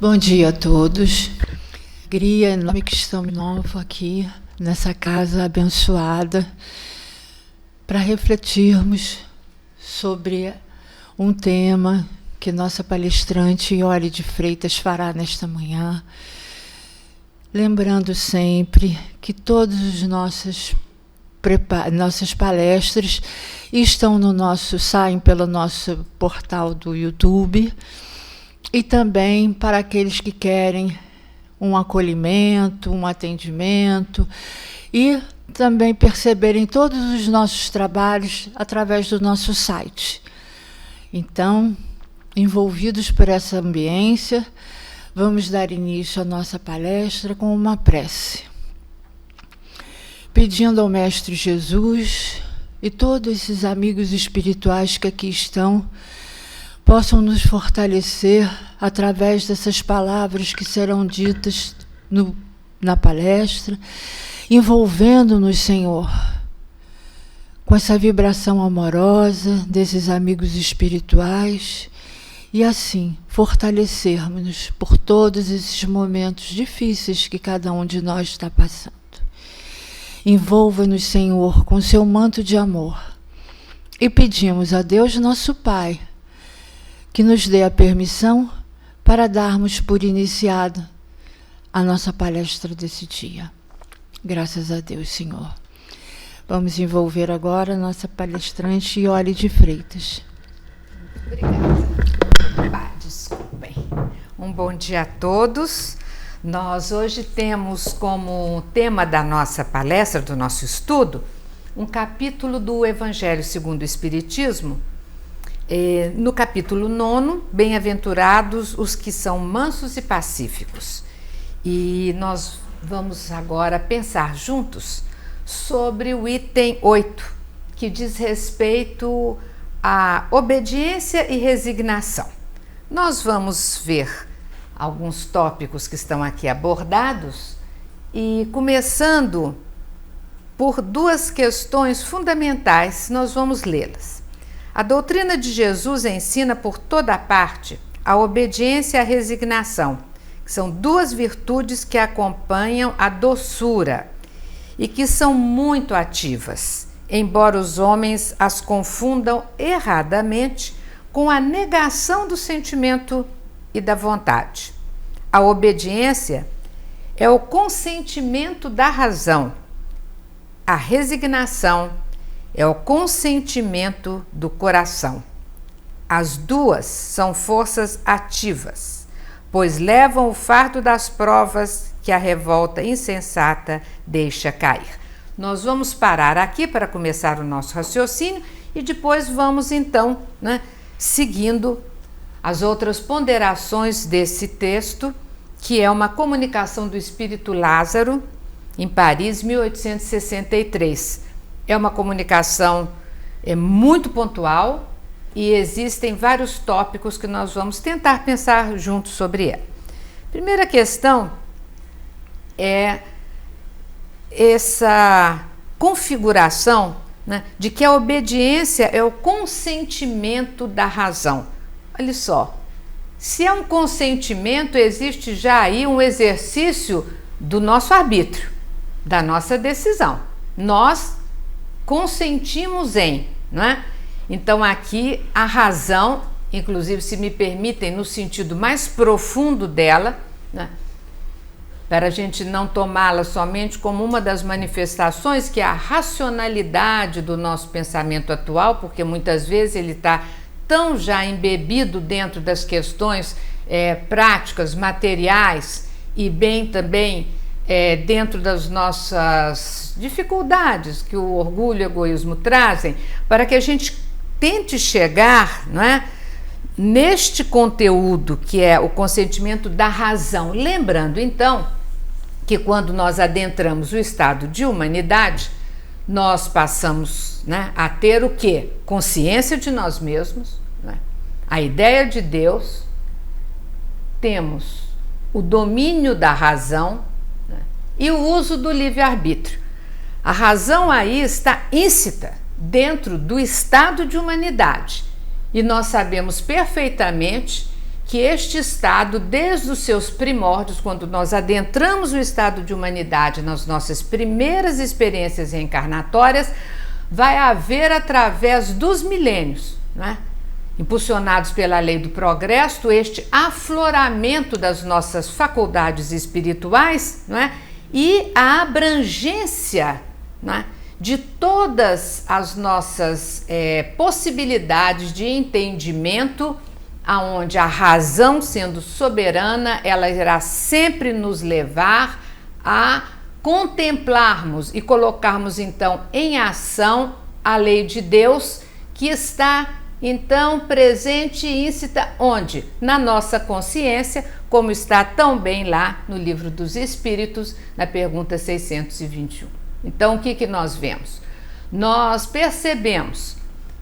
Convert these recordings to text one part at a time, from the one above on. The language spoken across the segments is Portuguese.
Bom dia a todos. Alegria enorme que estamos de novo aqui nessa casa abençoada para refletirmos sobre um tema que nossa palestrante Iole de Freitas fará nesta manhã. Lembrando sempre que todas as nossas palestras saem pelo nosso portal do YouTube, e também para aqueles que querem um acolhimento, um atendimento, e também perceberem todos os nossos trabalhos através do nosso site. Então, envolvidos por essa ambiência, vamos dar início à nossa palestra com uma prece, pedindo ao Mestre Jesus e todos esses amigos espirituais que aqui estão possam nos fortalecer através dessas palavras que serão ditas na palestra, envolvendo-nos, Senhor, com essa vibração amorosa desses amigos espirituais, e assim fortalecermos-nos por todos esses momentos difíceis que cada um de nós está passando. Envolva-nos, Senhor, com seu manto de amor, e pedimos a Deus nosso Pai que nos dê a permissão para darmos por iniciada a nossa palestra desse dia. Graças a Deus, Senhor. Vamos envolver agora a nossa palestrante Iole de Freitas. Obrigada. Desculpem. Um bom dia a todos. Nós hoje temos como tema da nossa palestra, do nosso estudo, um capítulo do Evangelho segundo o Espiritismo. No capítulo 9, bem-aventurados os que são mansos e pacíficos. E nós vamos agora pensar juntos sobre o item 8, que diz respeito à obediência e resignação. Nós vamos ver alguns tópicos que estão aqui abordados e começando por duas questões fundamentais, nós vamos lê-las. A doutrina de Jesus ensina por toda parte a obediência e a resignação, que são duas virtudes que acompanham a doçura e que são muito ativas, embora os homens as confundam erradamente com a negação do sentimento e da vontade. A obediência é o consentimento da razão. A resignação é o consentimento do coração. As duas são forças ativas, pois levam o fardo das provas que a revolta insensata deixa cair. Nós vamos parar aqui para começar o nosso raciocínio e depois vamos então, seguindo as outras ponderações desse texto, que é uma comunicação do Espírito Lázaro, em Paris, 1863. É uma comunicação muito pontual e existem vários tópicos que nós vamos tentar pensar juntos sobre ela. Primeira questão é essa configuração, de que a obediência é o consentimento da razão. Olha só, se é um consentimento, existe já aí um exercício do nosso arbítrio, da nossa decisão. Nós consentimos em, não é? Então aqui a razão, inclusive, se me permitem, no sentido mais profundo dela, para a gente não tomá-la somente como uma das manifestações, que é a racionalidade do nosso pensamento atual, porque muitas vezes ele está tão já embebido dentro das questões práticas, materiais, e bem também dentro das nossas dificuldades que o orgulho e o egoísmo trazem, para que a gente tente chegar, neste conteúdo que é o consentimento da razão. Lembrando então que quando nós adentramos o estado de humanidade, nós passamos a ter o quê? Consciência de nós mesmos, a ideia de Deus, temos o domínio da razão, e o uso do livre-arbítrio. A razão aí está íncita dentro do estado de humanidade. E nós sabemos perfeitamente que este estado, desde os seus primórdios, quando nós adentramos o estado de humanidade nas nossas primeiras experiências reencarnatórias, vai haver através dos milênios, né? Impulsionados pela lei do progresso, este afloramento das nossas faculdades espirituais, né? E a abrangência, né, de todas as nossas possibilidades de entendimento, aonde a razão, sendo soberana, ela irá sempre nos levar a contemplarmos e colocarmos então em ação a lei de Deus, que está então presente e íncita onde? Na nossa consciência, como está tão bem lá no Livro dos Espíritos, na pergunta 621. Então, o que nós vemos? Nós percebemos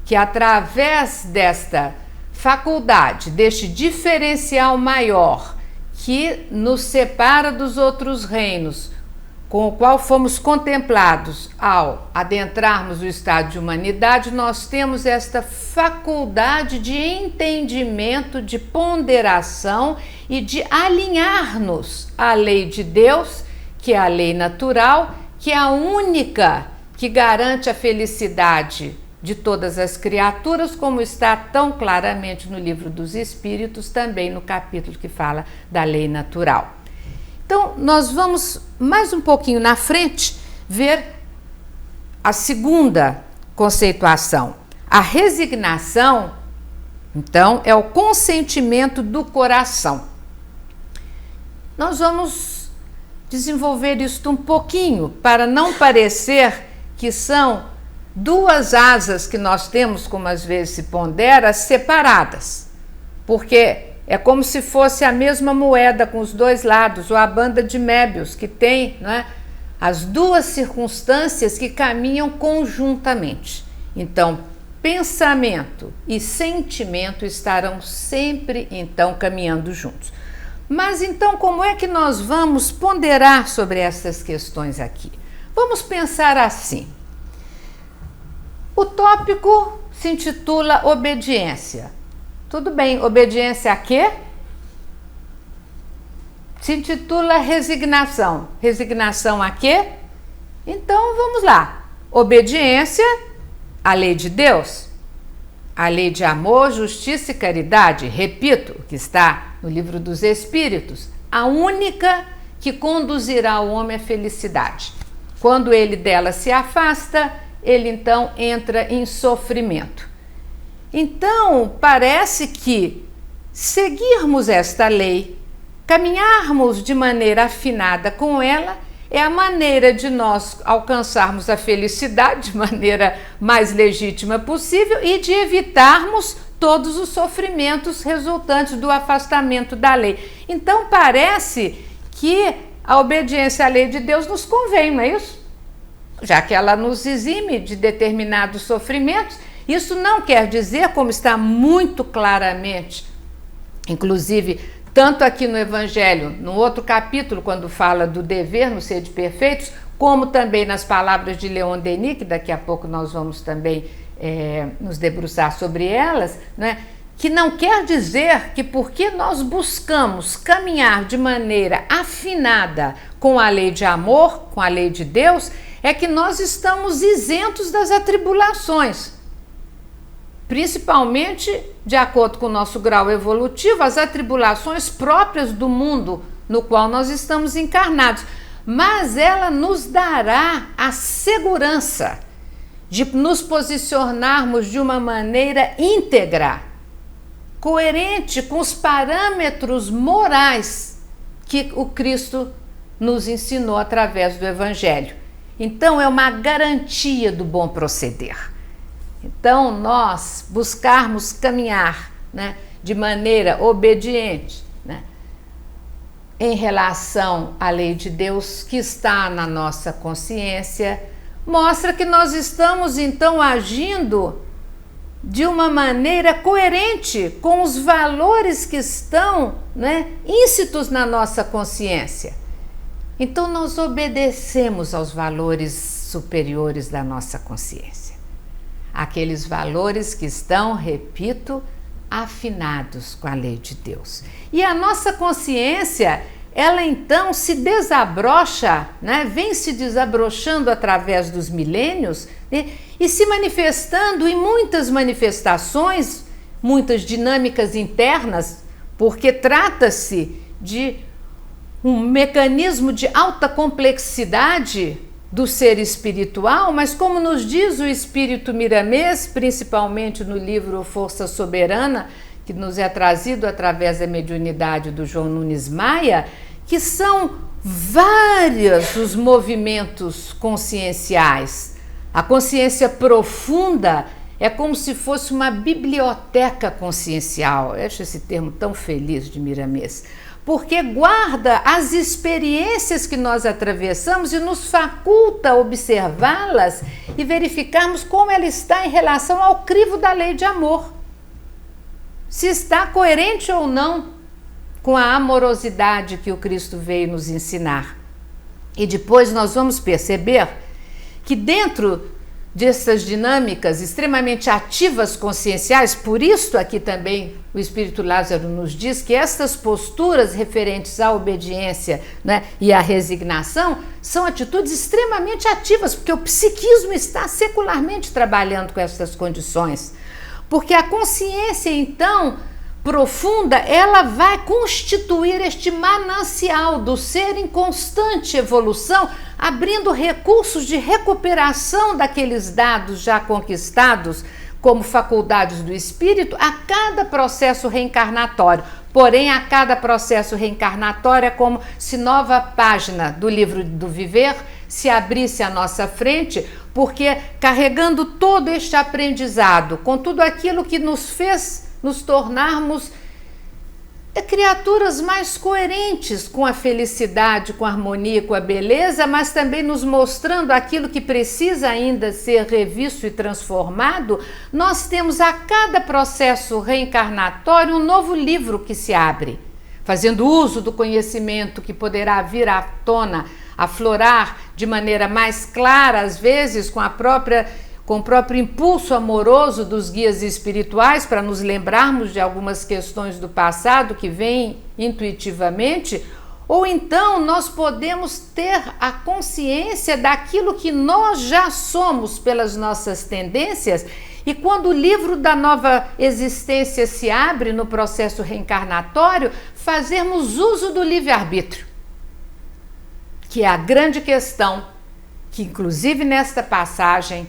que através desta faculdade, deste diferencial maior que nos separa dos outros reinos, com o qual fomos contemplados ao adentrarmos o estado de humanidade, nós temos esta faculdade de entendimento, de ponderação e de alinhar-nos à lei de Deus, que é a lei natural, que é a única que garante a felicidade de todas as criaturas, como está tão claramente no Livro dos Espíritos, também no capítulo que fala da lei natural. Então, nós vamos mais um pouquinho na frente ver a segunda conceituação. A resignação, então, é o consentimento do coração. Nós vamos desenvolver isto um pouquinho para não parecer que são duas asas que nós temos, como às vezes se pondera, separadas, porque é como se fosse a mesma moeda com os dois lados, ou a banda de Mébius, que tem, né, as duas circunstâncias que caminham conjuntamente. Então, pensamento e sentimento estarão sempre, então, caminhando juntos. Mas, então, como é que nós vamos ponderar sobre essas questões aqui? Vamos pensar assim. O tópico se intitula obediência. Tudo bem, obediência a quê? Se intitula resignação. Resignação a quê? Então, vamos lá. Obediência à lei de Deus, a lei de amor, justiça e caridade, repito, que está no Livro dos Espíritos, a única que conduzirá o homem à felicidade. Quando ele dela se afasta, ele então entra em sofrimento. Então, parece que seguirmos esta lei, caminharmos de maneira afinada com ela, é a maneira de nós alcançarmos a felicidade de maneira mais legítima possível e de evitarmos todos os sofrimentos resultantes do afastamento da lei. Então, parece que a obediência à lei de Deus nos convém, não é isso? Já que ela nos exime de determinados sofrimentos. Isso não quer dizer, como está muito claramente, inclusive, tanto aqui no Evangelho, no outro capítulo, quando fala do dever no ser de perfeitos, como também nas palavras de Leon Denis, que daqui a pouco nós vamos também nos debruçar sobre elas, né? Que não quer dizer que porque nós buscamos caminhar de maneira afinada com a lei de amor, com a lei de Deus, é que nós estamos isentos das atribulações. Principalmente, de acordo com o nosso grau evolutivo, as atribulações próprias do mundo no qual nós estamos encarnados. Mas ela nos dará a segurança de nos posicionarmos de uma maneira íntegra, coerente com os parâmetros morais que o Cristo nos ensinou através do Evangelho. Então, é uma garantia do bom proceder. Então, nós buscarmos caminhar, né, de maneira obediente, né, em relação à lei de Deus que está na nossa consciência, mostra que nós estamos, então, agindo de uma maneira coerente com os valores que estão, né, íncitos na nossa consciência. Então, nós obedecemos aos valores superiores da nossa consciência. Aqueles valores que estão, repito, afinados com a lei de Deus. E a nossa consciência, ela então se desabrocha, né? Vem se desabrochando através dos milênios, né? E se manifestando em muitas manifestações, muitas dinâmicas internas, porque trata-se de um mecanismo de alta complexidade do ser espiritual, mas como nos diz o espírito Miramês, principalmente no livro Força Soberana, que nos é trazido através da mediunidade do João Nunes Maia, que são vários os movimentos conscienciais. A consciência profunda é como se fosse uma biblioteca consciencial. Eu acho esse termo tão feliz de Miramês, porque guarda as experiências que nós atravessamos e nos faculta observá-las e verificarmos como ela está em relação ao crivo da lei de amor. Se está coerente ou não com a amorosidade que o Cristo veio nos ensinar. E depois nós vamos perceber que dentro dessas dinâmicas extremamente ativas conscienciais, por isso aqui também o Espírito Lázaro nos diz que estas posturas referentes à obediência, né, e à resignação são atitudes extremamente ativas, porque o psiquismo está secularmente trabalhando com essas condições. Porque a consciência, então, profunda, ela vai constituir este manancial do ser em constante evolução, abrindo recursos de recuperação daqueles dados já conquistados como faculdades do espírito a cada processo reencarnatório. Porém, a cada processo reencarnatório é como se nova página do livro do viver se abrisse à nossa frente, porque carregando todo este aprendizado, com tudo aquilo que nos fez nos tornarmos criaturas mais coerentes com a felicidade, com a harmonia, com a beleza, mas também nos mostrando aquilo que precisa ainda ser revisto e transformado, nós temos a cada processo reencarnatório um novo livro que se abre, fazendo uso do conhecimento que poderá vir à tona, aflorar de maneira mais clara, às vezes com o próprio impulso amoroso dos guias espirituais, para nos lembrarmos de algumas questões do passado que vêm intuitivamente, ou então nós podemos ter a consciência daquilo que nós já somos pelas nossas tendências, e quando o livro da nova existência se abre no processo reencarnatório, fazermos uso do livre-arbítrio, que é a grande questão, que inclusive nesta passagem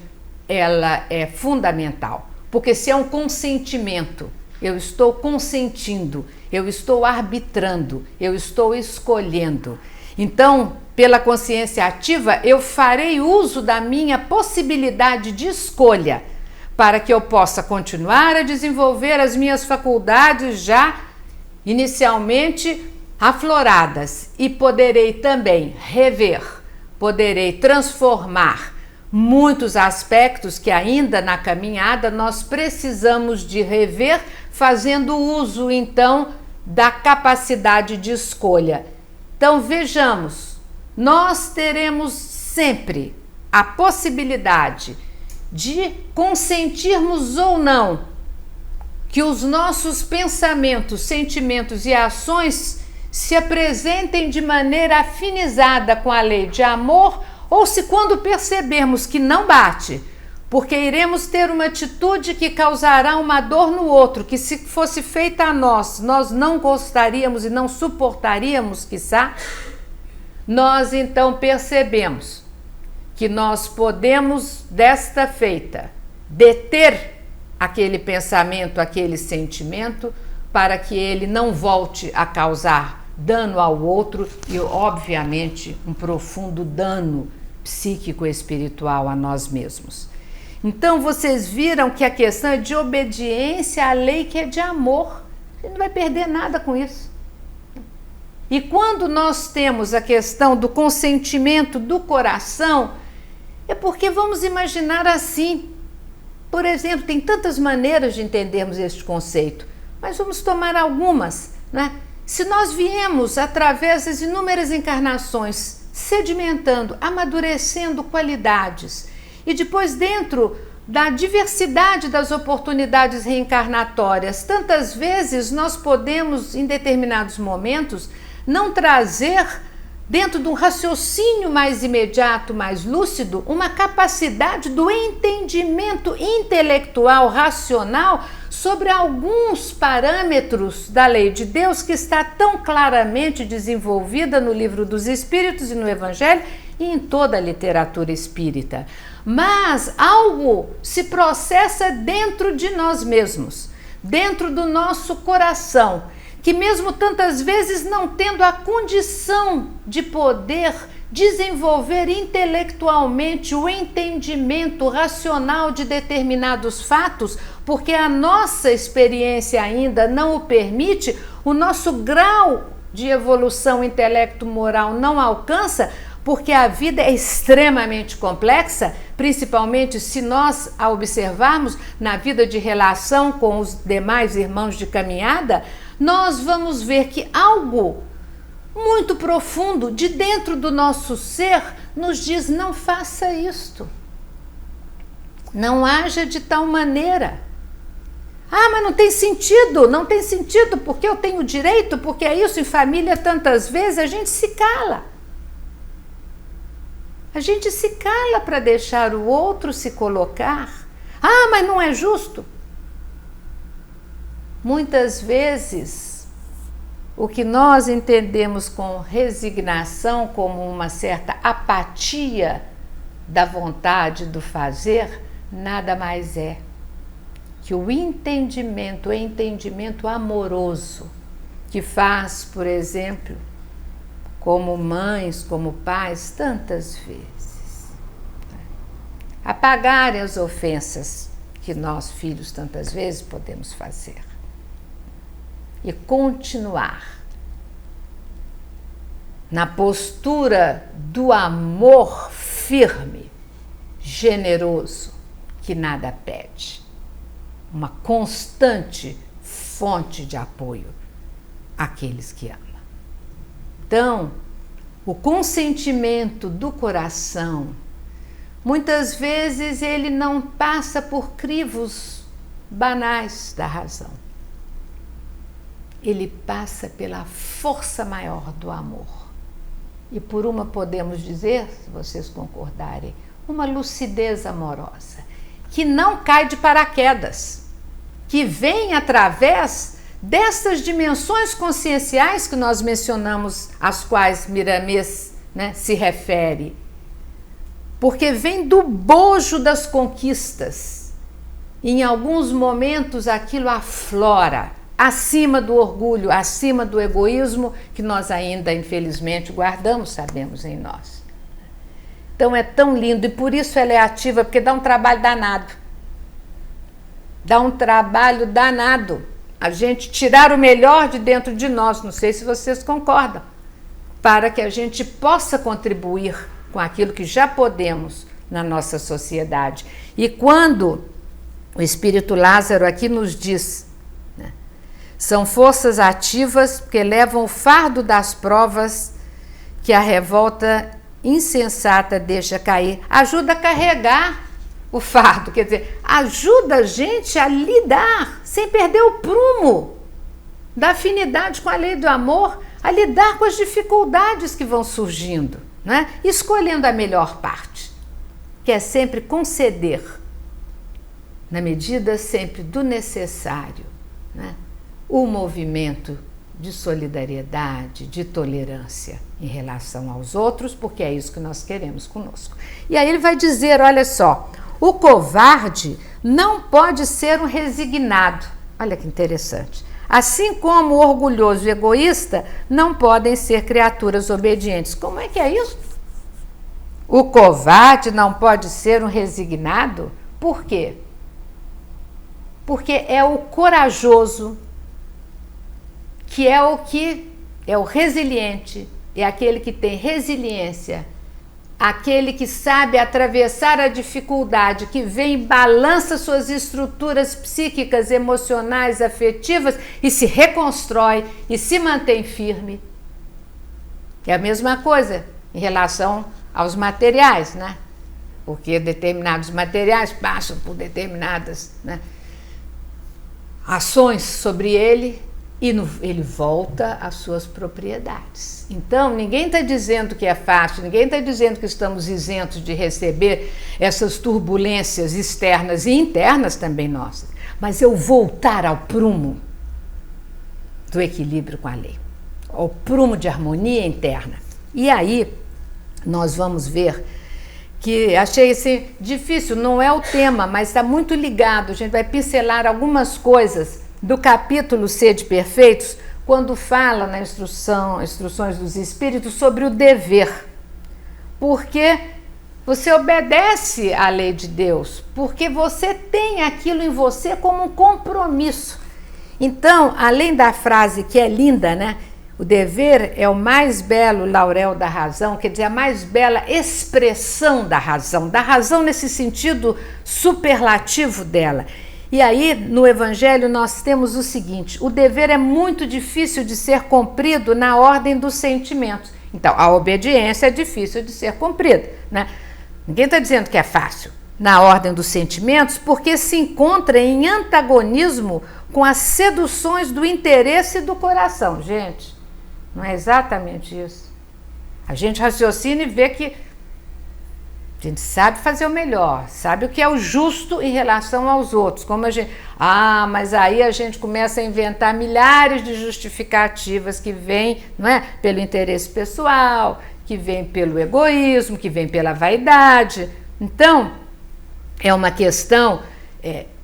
ela é fundamental, porque se é um consentimento, eu estou consentindo, eu estou arbitrando, eu estou escolhendo. Então, pela consciência ativa, eu farei uso da minha possibilidade de escolha para que eu possa continuar a desenvolver as minhas faculdades já inicialmente afloradas e poderei também rever, poderei transformar muitos aspectos que ainda na caminhada nós precisamos de rever, fazendo uso então da capacidade de escolha. Então vejamos, nós teremos sempre a possibilidade de consentirmos ou não que os nossos pensamentos, sentimentos e ações se apresentem de maneira afinizada com a lei de amor, ou se quando percebermos que não bate, porque iremos ter uma atitude que causará uma dor no outro, que se fosse feita a nós não gostaríamos e não suportaríamos, quiçá, nós então percebemos que nós podemos, desta feita, deter aquele pensamento, aquele sentimento, para que ele não volte a causar dano ao outro e, obviamente, um profundo dano psíquico e espiritual a nós mesmos. Então, vocês viram que a questão é de obediência à lei que é de amor. Você não vai perder nada com isso. E quando nós temos a questão do consentimento do coração, é porque vamos imaginar assim. Por exemplo, tem tantas maneiras de entendermos este conceito, mas vamos tomar algumas, né? Se nós viemos através das inúmeras encarnações, sedimentando, amadurecendo qualidades, e depois dentro da diversidade das oportunidades reencarnatórias. Tantas vezes nós podemos, em determinados momentos, não trazer, dentro de um raciocínio mais imediato, mais lúcido, uma capacidade do entendimento intelectual, racional, sobre alguns parâmetros da lei de Deus que está tão claramente desenvolvida no Livro dos Espíritos e no Evangelho e em toda a literatura espírita. Mas algo se processa dentro de nós mesmos, dentro do nosso coração, que mesmo tantas vezes não tendo a condição de poder desenvolver intelectualmente o entendimento racional de determinados fatos, porque a nossa experiência ainda não o permite, o nosso grau de evolução intelecto-moral não alcança, porque a vida é extremamente complexa, principalmente se nós a observarmos na vida de relação com os demais irmãos de caminhada, nós vamos ver que algo muito profundo de dentro do nosso ser nos diz: não faça isto, não haja de tal maneira. Ah, mas não tem sentido, porque eu tenho direito, porque é isso. Em família, tantas vezes a gente se cala. A gente se cala para deixar o outro se colocar. Ah, mas não é justo. Muitas vezes, o que nós entendemos com resignação, como uma certa apatia da vontade do fazer, nada mais é que o entendimento amoroso, que faz, por exemplo, como mães, como pais, tantas vezes, apagarem as ofensas que nós, filhos, tantas vezes podemos fazer. E continuar na postura do amor firme, generoso, que nada pede. Uma constante fonte de apoio àqueles que amam. Então, o consentimento do coração, muitas vezes ele não passa por crivos banais da razão. Ele passa pela força maior do amor. E por uma, podemos dizer, se vocês concordarem, uma lucidez amorosa, que não cai de paraquedas, que vem através dessas dimensões conscienciais que nós mencionamos, às quais Miramês, se refere. Porque vem do bojo das conquistas. Em alguns momentos aquilo aflora, acima do orgulho, acima do egoísmo, que nós ainda, infelizmente, guardamos, sabemos, em nós. Então é tão lindo, e por isso ela é ativa, porque dá um trabalho danado. Dá um trabalho danado a gente tirar o melhor de dentro de nós, não sei se vocês concordam, para que a gente possa contribuir com aquilo que já podemos na nossa sociedade. E quando o Espírito Lázaro aqui nos diz, são forças ativas que levam o fardo das provas que a revolta insensata deixa cair. Ajuda a carregar o fardo, quer dizer, ajuda a gente a lidar, sem perder o prumo da afinidade com a lei do amor, a lidar com as dificuldades que vão surgindo, escolhendo a melhor parte, que é sempre conceder, na medida sempre do necessário, o movimento de solidariedade, de tolerância em relação aos outros, porque é isso que nós queremos conosco. E aí ele vai dizer, olha só, o covarde não pode ser um resignado. Olha que interessante. Assim como o orgulhoso e egoísta não podem ser criaturas obedientes. Como é que é isso? O covarde não pode ser um resignado? Por quê? Porque é o corajoso, que é o resiliente, é aquele que tem resiliência, aquele que sabe atravessar a dificuldade, que vem e balança suas estruturas psíquicas, emocionais, afetivas e se reconstrói e se mantém firme. É a mesma coisa em relação aos materiais, porque determinados materiais passam por determinadas, né, ações sobre ele e ele volta às suas propriedades. Então, ninguém está dizendo que é fácil, ninguém está dizendo que estamos isentos de receber essas turbulências externas e internas também nossas, mas eu voltar ao prumo do equilíbrio com a lei, ao prumo de harmonia interna. E aí, nós vamos ver que achei assim, difícil, não é o tema, mas está muito ligado. A gente vai pincelar algumas coisas do capítulo Sede Perfeitos, quando fala na Instruções dos Espíritos sobre o dever. Porque você obedece à lei de Deus, porque você tem aquilo em você como um compromisso. Então, além da frase que é linda, né? O dever é o mais belo laurel da razão, quer dizer, a mais bela expressão da razão nesse sentido superlativo dela. E aí, no Evangelho, nós temos o seguinte: o dever é muito difícil de ser cumprido na ordem dos sentimentos. Então, a obediência é difícil de ser cumprida, né? Ninguém está dizendo que é fácil na ordem dos sentimentos, porque se encontra em antagonismo com as seduções do interesse e do coração. Gente, não é exatamente isso. A gente raciocina e vê que a gente sabe fazer o melhor, sabe o que é o justo em relação aos outros. Como a gente, mas aí a gente começa a inventar milhares de justificativas que vêm, não é, pelo interesse pessoal, que vêm pelo egoísmo, que vêm pela vaidade. Então, é uma questão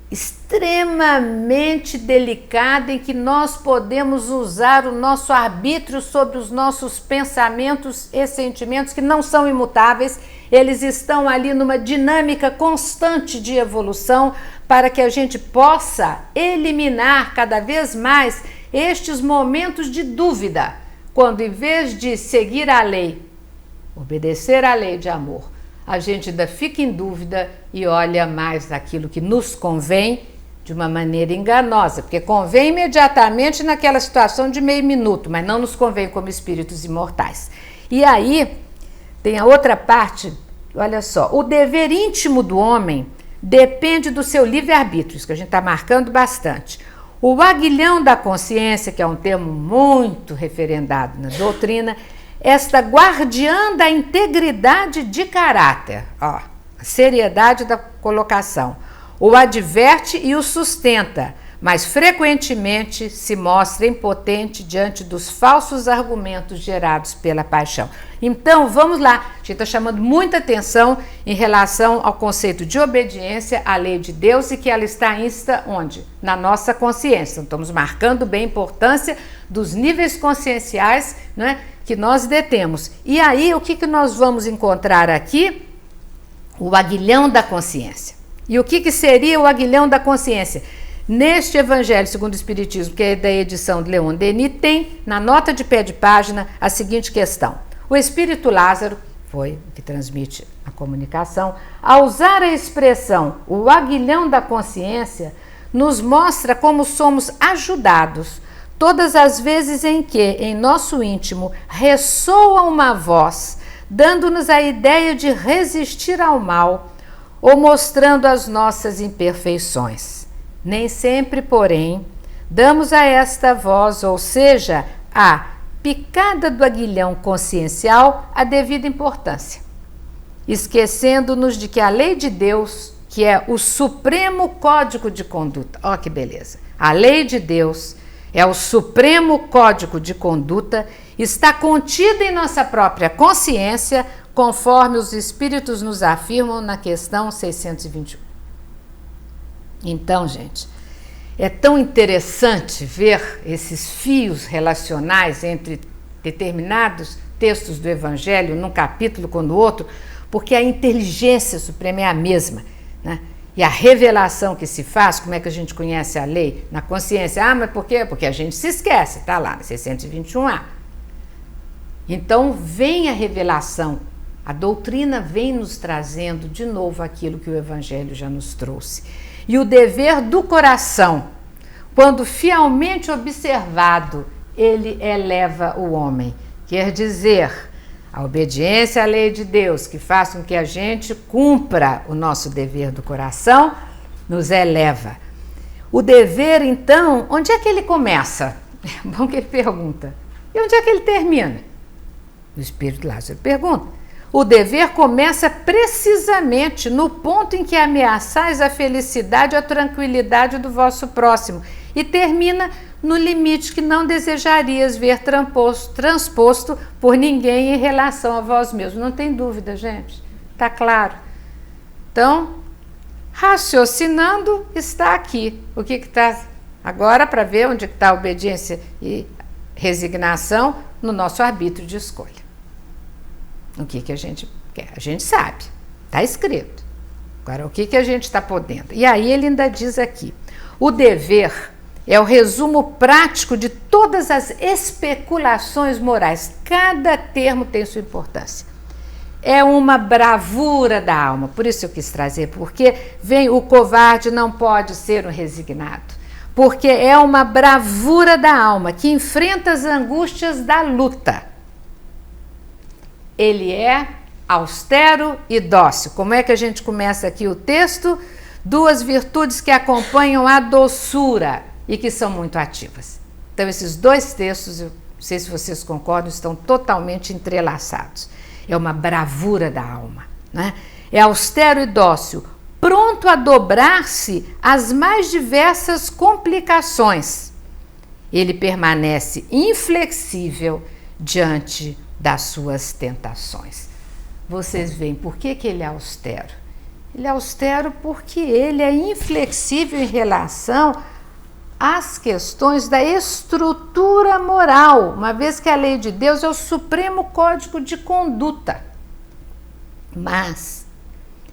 extremamente delicada em que nós podemos usar o nosso arbítrio sobre os nossos pensamentos e sentimentos, que não são imutáveis, eles estão ali numa dinâmica constante de evolução, para que a gente possa eliminar cada vez mais estes momentos de dúvida, quando em vez de seguir a lei, obedecer à lei de amor, a gente ainda fica em dúvida e olha mais daquilo que nos convém de uma maneira enganosa, porque convém imediatamente naquela situação de meio minuto, mas não nos convém como espíritos imortais. E aí tem a outra parte, olha só, o dever íntimo do homem depende do seu livre-arbítrio, isso que a gente está marcando bastante. O aguilhão da consciência, que é um termo muito referendado na doutrina, esta guardiã da integridade de caráter, ó, a seriedade da colocação, o adverte e o sustenta, mas frequentemente se mostra impotente diante dos falsos argumentos gerados pela paixão. Então, vamos lá, a gente está chamando muita atenção em relação ao conceito de obediência à lei de Deus e que ela está insta onde? Na nossa consciência. Então, estamos marcando bem a importância dos níveis conscienciais, né, que nós detemos. E aí, o que nós vamos encontrar aqui? O aguilhão da consciência. E o que seria o aguilhão da consciência? Neste Evangelho segundo o Espiritismo, que é da edição de Leon Denis, tem na nota de pé de página a seguinte questão. O Espírito Lázaro, que transmite a comunicação, ao usar a expressão o aguilhão da consciência, nos mostra como somos ajudados todas as vezes em que, em nosso íntimo, ressoa uma voz, dando-nos a ideia de resistir ao mal, ou mostrando as nossas imperfeições. Nem sempre, porém, damos a esta voz, ou seja, a picada do aguilhão consciencial, a devida importância, esquecendo-nos de que a lei de Deus, que é o supremo código de conduta, ó que beleza, a lei de Deus é o supremo código de conduta, está contida em nossa própria consciência, conforme os espíritos nos afirmam na questão 621. Então, gente, é tão interessante ver esses fios relacionais entre determinados textos do Evangelho, num capítulo com o outro, porque a inteligência suprema é a mesma, né? E a revelação que se faz, como é que a gente conhece a lei? Na consciência. Mas por quê? Porque a gente se esquece, está lá, 621A. Então, vem a revelação. A doutrina vem nos trazendo de novo aquilo que o Evangelho já nos trouxe. E o dever do coração, quando fielmente observado, ele eleva o homem. Quer dizer, A obediência à lei de Deus, que faz com que a gente cumpra o nosso dever do coração, nos eleva. O dever, então, onde é que ele começa? É bom que ele pergunta. E onde é que ele termina? O Espírito Lázaro pergunta. O dever começa precisamente no ponto em que ameaçais a felicidade e a tranquilidade do vosso próximo e termina no limite que não desejarias ver transposto por ninguém em relação a vós mesmos. Não tem dúvida, gente. Está claro. Então, raciocinando está aqui. O que está agora para ver onde está a obediência e resignação no nosso arbítrio de escolha. O que a gente quer? A gente sabe, está escrito. Agora, o que a gente está podendo? E aí ele ainda diz aqui, o dever é o resumo prático de todas as especulações morais. Cada termo tem sua importância. É uma bravura da alma, por isso eu quis trazer, porque vem o covarde não pode ser um resignado, porque é uma bravura da alma que enfrenta as angústias da luta. Ele é austero e dócil. Como é que a gente começa aqui o texto? Duas virtudes que acompanham a doçura e que são muito ativas. Então, esses dois textos, eu não sei se vocês concordam, estão totalmente entrelaçados. É uma bravura da alma, né? É austero e dócil, pronto a dobrar-se às mais diversas complicações. Ele permanece inflexível diante das suas tentações. Vocês veem por que ele é austero? Ele é austero porque ele é inflexível em relação às questões da estrutura moral, uma vez que a lei de Deus é o supremo código de conduta. Mas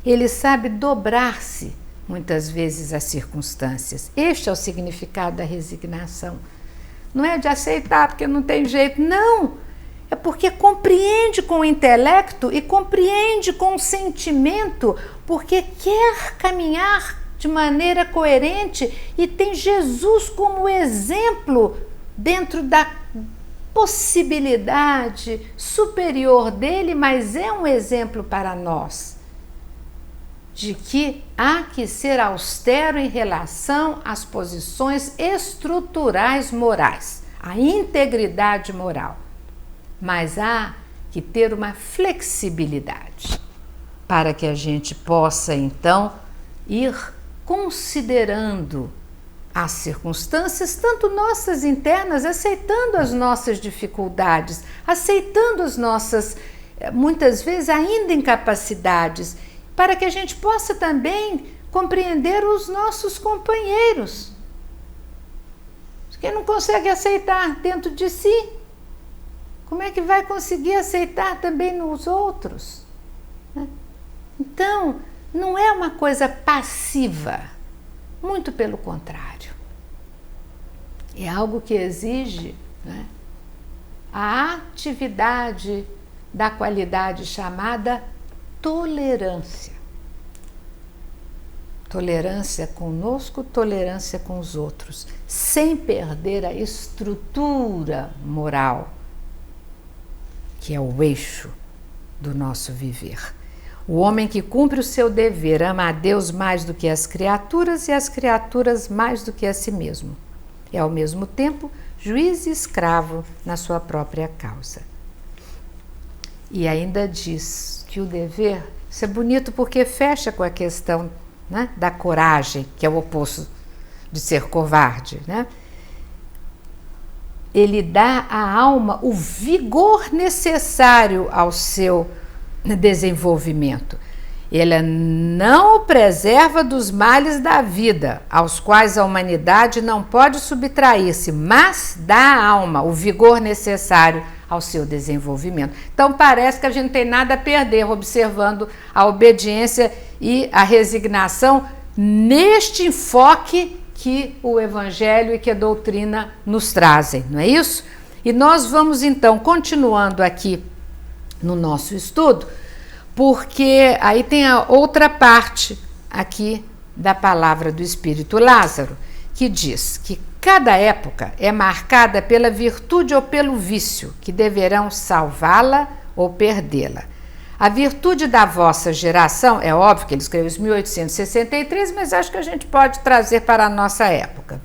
ele sabe dobrar-se muitas vezes às circunstâncias. Este é o significado da resignação. Não é de aceitar porque não tem jeito, não. É porque compreende com o intelecto e compreende com o sentimento, porque quer caminhar de maneira coerente e tem Jesus como exemplo dentro da possibilidade superior dele, mas é um exemplo para nós, de que há que ser austero em relação às posições estruturais morais, à integridade moral. Mas há que ter uma flexibilidade para que a gente possa, então, ir considerando as circunstâncias, tanto nossas internas, aceitando as nossas dificuldades, aceitando as nossas, muitas vezes, ainda incapacidades, para que a gente possa também compreender os nossos companheiros. Quem não consegue aceitar dentro de si, como é que vai conseguir aceitar também nos outros? Então, não é uma coisa passiva, muito pelo contrário. É algo que exige, né, a atividade da qualidade chamada tolerância. Tolerância conosco, tolerância com os outros, sem perder a estrutura moral, que é o eixo do nosso viver. O homem que cumpre o seu dever ama a Deus mais do que as criaturas e as criaturas mais do que a si mesmo. É ao mesmo tempo juiz e escravo na sua própria causa. E ainda diz que o dever, isso é bonito porque fecha com a questão, né, da coragem, que é o oposto de ser covarde, né? Ele dá à alma o vigor necessário ao seu desenvolvimento. Ele não o preserva dos males da vida, aos quais a humanidade não pode subtrair-se, mas dá à alma o vigor necessário ao seu desenvolvimento. Então parece que a gente não tem nada a perder observando a obediência e a resignação neste enfoque que o Evangelho e que a doutrina nos trazem, não é isso? E nós vamos então continuando aqui no nosso estudo, porque aí tem a outra parte aqui da palavra do Espírito Lázaro, que diz que cada época é marcada pela virtude ou pelo vício, que deverão salvá-la ou perdê-la. A virtude da vossa geração, é óbvio que ele escreveu isso em 1863, mas acho que a gente pode trazer para a nossa época.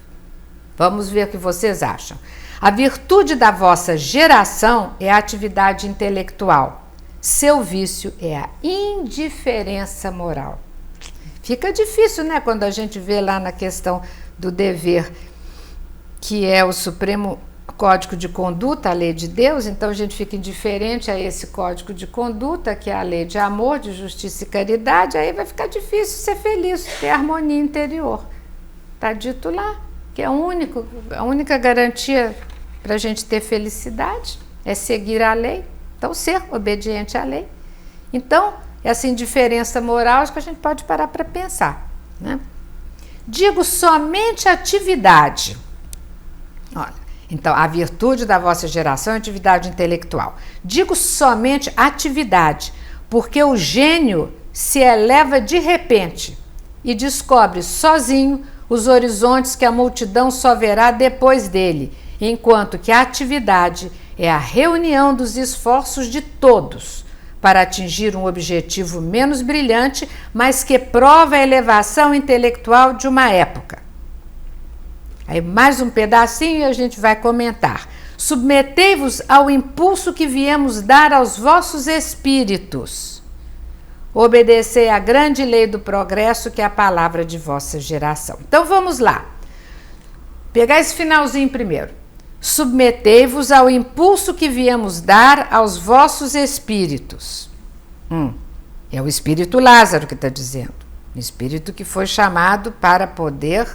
Vamos ver o que vocês acham. A virtude da vossa geração é a atividade intelectual. Seu vício é a indiferença moral. Fica difícil, né, quando a gente vê lá na questão do dever, que é o Supremo Código de Conduta, a lei de Deus, então a gente fica indiferente a esse código de conduta, que é a lei de amor, de justiça e caridade, aí vai ficar difícil ser feliz, ter harmonia interior. Está dito lá, que é a única garantia para a gente ter felicidade é seguir a lei, então ser obediente à lei. Então, essa indiferença moral, acho que a gente pode parar para pensar, né? Digo somente atividade. Olha, então, a virtude da vossa geração é atividade intelectual. Digo somente atividade, porque o gênio se eleva de repente e descobre sozinho os horizontes que a multidão só verá depois dele, enquanto que a atividade é a reunião dos esforços de todos para atingir um objetivo menos brilhante, mas que prova a elevação intelectual de uma época. Aí mais um pedacinho e a gente vai comentar. Submetei-vos ao impulso que viemos dar aos vossos espíritos. Obedecei à grande lei do progresso, que é a palavra de vossa geração. Então vamos lá. Pegar esse finalzinho primeiro. Submetei-vos ao impulso que viemos dar aos vossos espíritos. É o espírito Lázaro que está dizendo. O espírito que foi chamado para poder,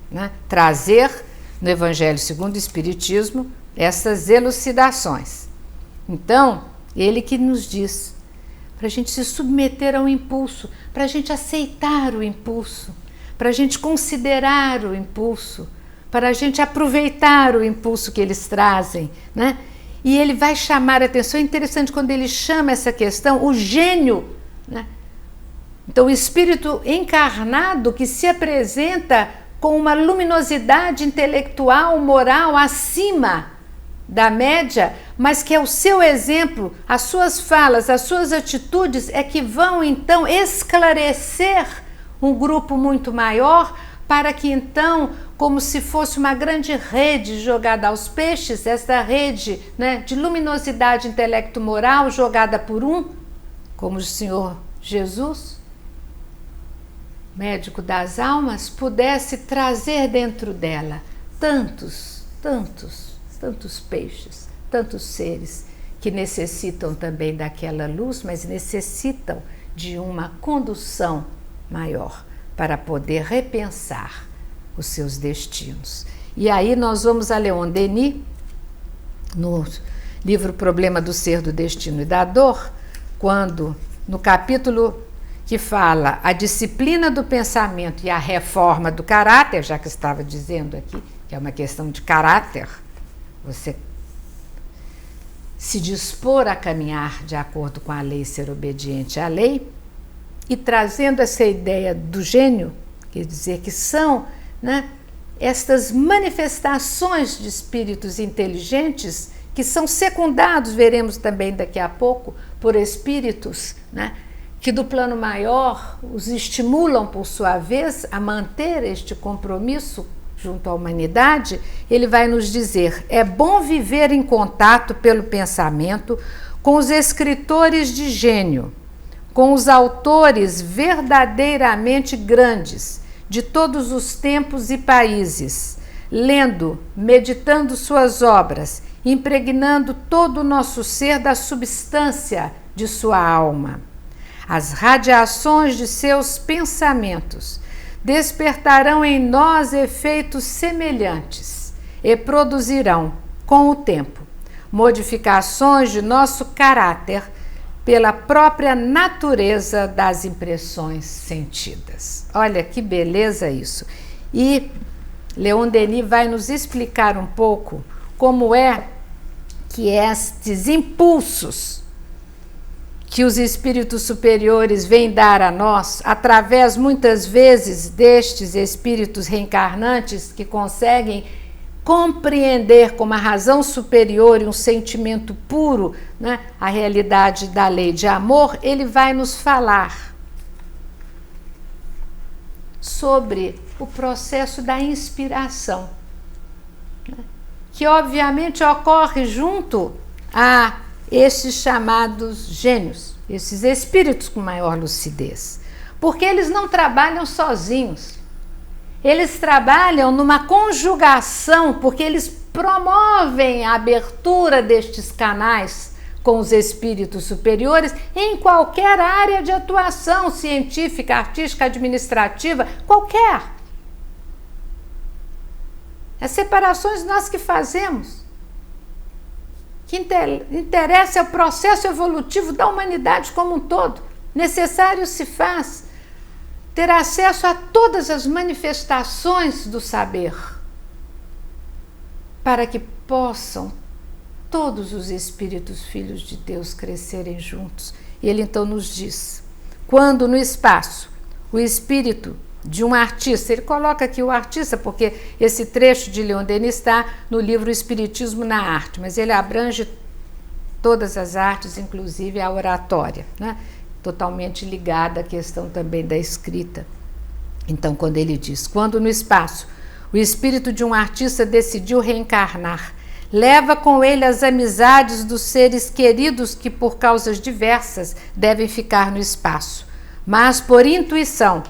né, trazer no Evangelho segundo o Espiritismo essas elucidações. Então, ele que nos diz para a gente se submeter ao impulso, para a gente aceitar o impulso, para a gente considerar o impulso, para a gente aproveitar o impulso que eles trazem, né? E ele vai chamar a atenção. É interessante quando ele chama essa questão, o gênio, né? Então, o espírito encarnado que se apresenta com uma luminosidade intelectual, moral acima da média, mas que é o seu exemplo, as suas falas, as suas atitudes é que vão então esclarecer um grupo muito maior, para que então, como se fosse uma grande rede jogada aos peixes, essa rede, né, de luminosidade intelecto-moral jogada por como o Senhor Jesus, médico das almas, pudesse trazer dentro dela tantos peixes, tantos seres que necessitam também daquela luz, mas necessitam de uma condução maior para poder repensar os seus destinos. E aí nós vamos a Leon Denis, no livro Problema do Ser, do Destino e da Dor, quando no capítulo que fala a disciplina do pensamento e a reforma do caráter, já que eu estava dizendo aqui que é uma questão de caráter, você se dispor a caminhar de acordo com a lei, ser obediente à lei, e trazendo essa ideia do gênio, quer dizer que são, né, estas manifestações de espíritos inteligentes que são secundados, veremos também daqui a pouco, por espíritos, né, que do plano maior os estimulam, por sua vez, a manter este compromisso junto à humanidade. Ele vai nos dizer: é bom viver em contato pelo pensamento com os escritores de gênio, com os autores verdadeiramente grandes de todos os tempos e países, lendo, meditando suas obras, impregnando todo o nosso ser da substância de sua alma. As radiações de seus pensamentos despertarão em nós efeitos semelhantes e produzirão, com o tempo, modificações de nosso caráter pela própria natureza das impressões sentidas. Olha que beleza isso! E Leon Denis vai nos explicar um pouco como é que estes impulsos que os espíritos superiores vêm dar a nós, através muitas vezes destes espíritos reencarnantes que conseguem compreender com uma razão superior e um sentimento puro, né, a realidade da lei de amor, ele vai nos falar sobre o processo da inspiração, né, que obviamente ocorre junto a esses chamados gênios, esses espíritos com maior lucidez, porque eles não trabalham sozinhos, eles trabalham numa conjugação, porque eles promovem a abertura destes canais com os espíritos superiores em qualquer área de atuação, científica, artística, administrativa, qualquer. As separações nós que fazemos. O que interessa é o processo evolutivo da humanidade como um todo. Necessário se faz ter acesso a todas as manifestações do saber, para que possam todos os espíritos filhos de Deus crescerem juntos. E ele então nos diz, quando no espaço o espírito de um artista, ele coloca aqui o artista porque esse trecho de Leon Denis está no livro Espiritismo na Arte, mas ele abrange todas as artes, inclusive a oratória, né? Totalmente ligada à questão também da escrita. Então, quando ele diz, quando no espaço o espírito de um artista decidiu reencarnar, leva com ele as amizades dos seres queridos que por causas diversas devem ficar no espaço, mas por intuição,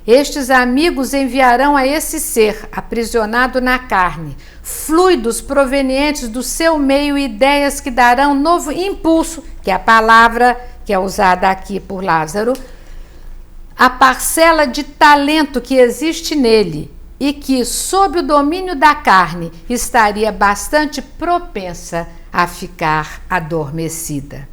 estes amigos enviarão a esse ser, aprisionado na carne, fluidos provenientes do seu meio, ideias que darão novo impulso, que é a palavra que é usada aqui por Lázaro, a parcela de talento que existe nele e que, sob o domínio da carne, estaria bastante propensa a ficar adormecida.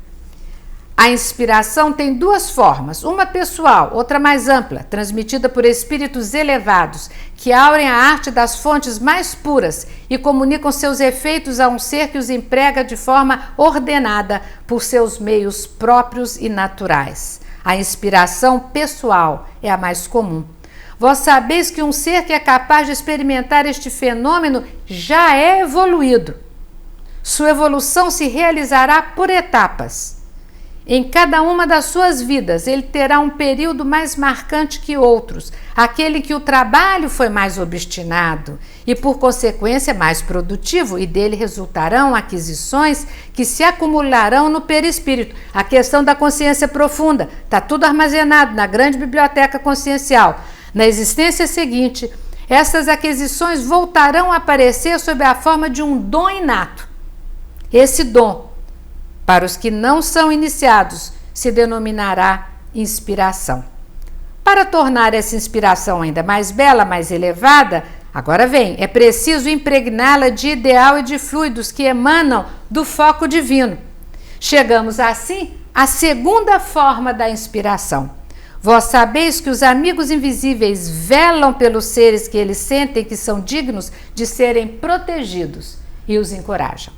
A inspiração tem duas formas, uma pessoal, outra mais ampla, transmitida por espíritos elevados, que aurem a arte das fontes mais puras e comunicam seus efeitos a um ser que os emprega de forma ordenada por seus meios próprios e naturais. A inspiração pessoal é a mais comum. Vós sabeis que um ser que é capaz de experimentar este fenômeno já é evoluído. Sua evolução se realizará por etapas. Em cada uma das suas vidas, ele terá um período mais marcante que outros, aquele que o trabalho foi mais obstinado e, por consequência, mais produtivo, e dele resultarão aquisições que se acumularão no perispírito. A questão da consciência profunda, está tudo armazenado na grande biblioteca consciencial. Na existência seguinte, essas aquisições voltarão a aparecer sob a forma de um dom inato. Esse dom, para os que não são iniciados, se denominará inspiração. Para tornar essa inspiração ainda mais bela, mais elevada, agora vem, é preciso impregná-la de ideal e de fluidos que emanam do foco divino. Chegamos assim à segunda forma da inspiração. Vós sabeis que os amigos invisíveis velam pelos seres que eles sentem que são dignos de serem protegidos e os encorajam.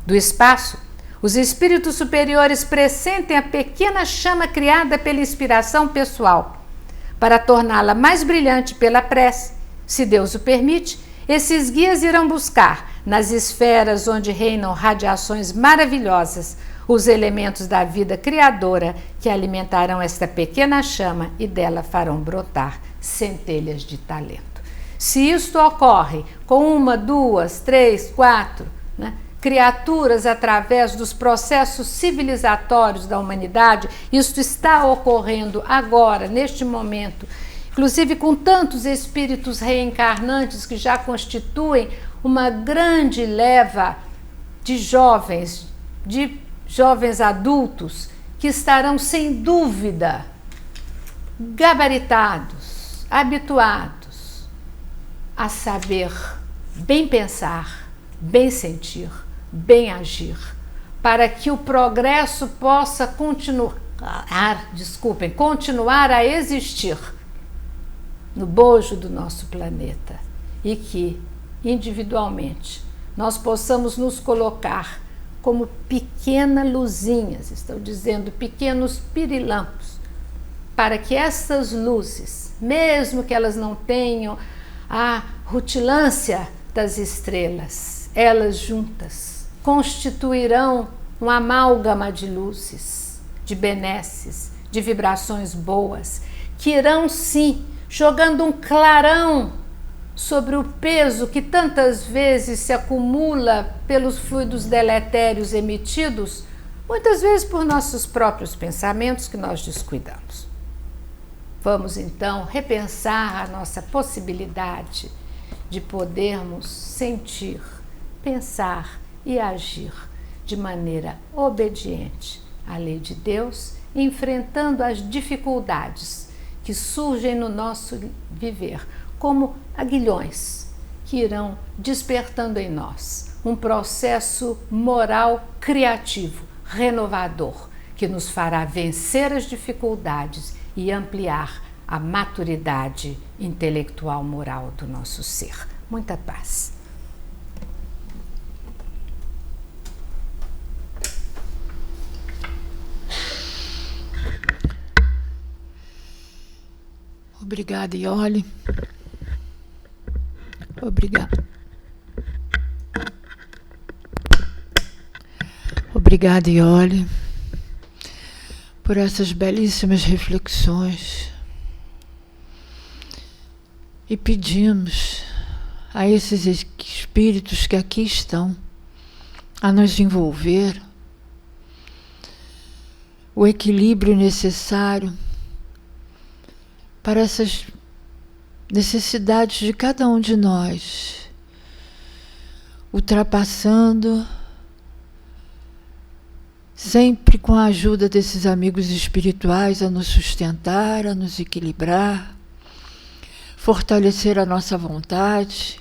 Do espaço, os espíritos superiores pressentem a pequena chama criada pela inspiração pessoal. Para torná-la mais brilhante pela prece, se Deus o permite, esses guias irão buscar, nas esferas onde reinam radiações maravilhosas, os elementos da vida criadora que alimentarão esta pequena chama e dela farão brotar centelhas de talento. Se isto ocorre com uma, duas, três, quatro, né, criaturas através dos processos civilizatórios da humanidade, isto está ocorrendo agora, neste momento, inclusive com tantos espíritos reencarnantes que já constituem uma grande leva de jovens adultos que estarão sem dúvida gabaritados, habituados a saber bem pensar, bem sentir, bem agir, para que o progresso possa continuar a existir no bojo do nosso planeta e que, individualmente, nós possamos nos colocar como pequenas luzinhas, estão dizendo pequenos pirilampos, para que essas luzes, mesmo que elas não tenham a rutilância das estrelas, elas juntas, constituirão um amálgama de luzes, de benesses, de vibrações boas, que irão sim jogando um clarão sobre o peso que tantas vezes se acumula pelos fluidos deletérios emitidos, muitas vezes por nossos próprios pensamentos que nós descuidamos. Vamos então repensar a nossa possibilidade de podermos sentir, pensar e agir de maneira obediente à lei de Deus, enfrentando as dificuldades que surgem no nosso viver, como aguilhões que irão despertando em nós um processo moral criativo, renovador, que nos fará vencer as dificuldades e ampliar a maturidade intelectual moral do nosso ser. Muita paz. Obrigada, Iole. Obrigada. Obrigada, Iole, por essas belíssimas reflexões. E pedimos a esses espíritos que aqui estão a nos envolver o equilíbrio necessário para essas necessidades de cada um de nós, ultrapassando sempre com a ajuda desses amigos espirituais a nos sustentar, a nos equilibrar, fortalecer a nossa vontade,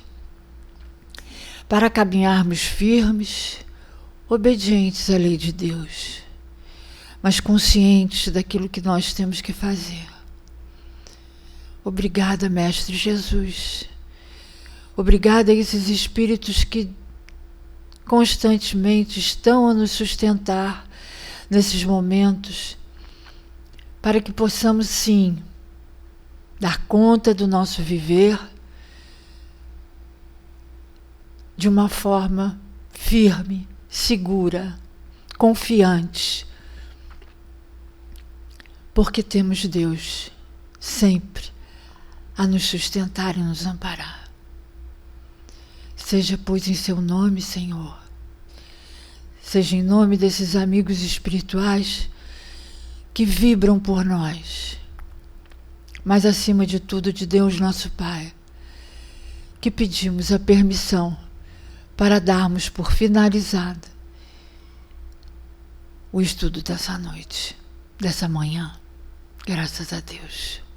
para caminharmos firmes, obedientes à lei de Deus, mas conscientes daquilo que nós temos que fazer. Obrigada, Mestre Jesus. Obrigada a esses espíritos que constantemente estão a nos sustentar nesses momentos, para que possamos, sim, dar conta do nosso viver de uma forma firme, segura, confiante, porque temos Deus sempre a nos sustentar e nos amparar. Seja, pois, em seu nome, Senhor, seja em nome desses amigos espirituais que vibram por nós, mas acima de tudo de Deus nosso Pai, que pedimos a permissão para darmos por finalizada o estudo dessa noite, dessa manhã, graças a Deus.